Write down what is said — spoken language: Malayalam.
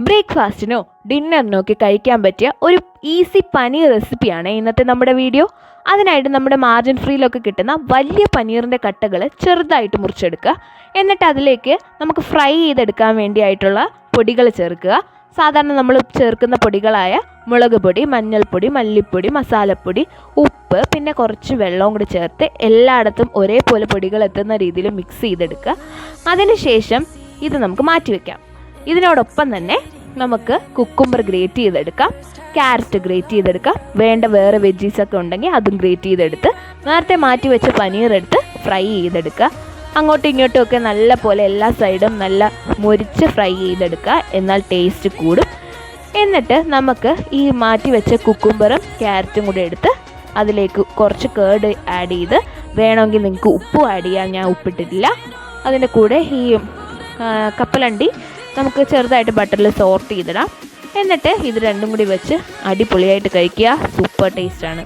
ബ്രേക്ക്ഫാസ്റ്റിനോ ഡിന്നറിനോ ഒക്കെ കഴിക്കാൻ പറ്റിയ ഒരു ഈസി പനീർ റെസിപ്പിയാണ് ഇന്നത്തെ നമ്മുടെ വീഡിയോ. അതിനായിട്ട് നമ്മുടെ മാർജിൻ ഫ്രീയിലൊക്കെ കിട്ടുന്ന വലിയ പനീറിൻ്റെ കട്ടകൾ ചെറുതായിട്ട് മുറിച്ചെടുക്കുക. എന്നിട്ട് അതിലേക്ക് നമുക്ക് ഫ്രൈ ചെയ്തെടുക്കാൻ വേണ്ടിയായിട്ടുള്ള പൊടികൾ ചേർക്കുക. സാധാരണ നമ്മൾ ചേർക്കുന്ന പൊടികളായ മുളക് പൊടി, മഞ്ഞൾപ്പൊടി, മല്ലിപ്പൊടി, മസാലപ്പൊടി, ഉപ്പ്, പിന്നെ കുറച്ച് വെള്ളവും കൂടി ചേർത്ത് എല്ലായിടത്തും ഒരേപോലെ പൊടികൾ എത്തുന്ന രീതിയിൽ മിക്സ് ചെയ്തെടുക്കുക. അതിനുശേഷം ഇത് നമുക്ക് മാറ്റി വയ്ക്കാം. ഇതിനോടൊപ്പം തന്നെ നമുക്ക് കുക്കുംബർ ഗ്രേറ്റ് ചെയ്തെടുക്കാം, ക്യാരറ്റ് ഗ്രേറ്റ് ചെയ്തെടുക്കാം, വേണ്ട വേറെ വെജീസൊക്കെ ഉണ്ടെങ്കിൽ അതും ഗ്രേറ്റ് ചെയ്തെടുത്ത് നേരത്തെ മാറ്റി വെച്ച പനീർ എടുത്ത് ഫ്രൈ ചെയ്തെടുക്കുക. അങ്ങോട്ടും ഇങ്ങോട്ടും ഒക്കെ നല്ല പോലെ എല്ലാ സൈഡും നല്ല മുരിച്ച് ഫ്രൈ ചെയ്തെടുക്കുക, എന്നാൽ ടേസ്റ്റ് കൂടും. എന്നിട്ട് നമുക്ക് ഈ മാറ്റി വെച്ച കുക്കുംബറും ക്യാരറ്റും കൂടി എടുത്ത് അതിലേക്ക് കുറച്ച് കേർഡ് ആഡ് ചെയ്ത്, വേണമെങ്കിൽ നിങ്ങൾക്ക് ഉപ്പും ആഡ് ചെയ്യാം, ഞാൻ ഉപ്പിട്ടിട്ടില്ല. അതിൻ്റെ കൂടെ ഈ കപ്പലണ്ടി നമുക്ക് ചെറുതായിട്ട് ബട്ടറിൽ സോർട്ട് ചെയ്തിടാം. എന്നിട്ട് ഇത് രണ്ടും കൂടി വെച്ച് അടിപൊളിയായിട്ട് കഴിക്കുക. സൂപ്പർ ടേസ്റ്റാണ്.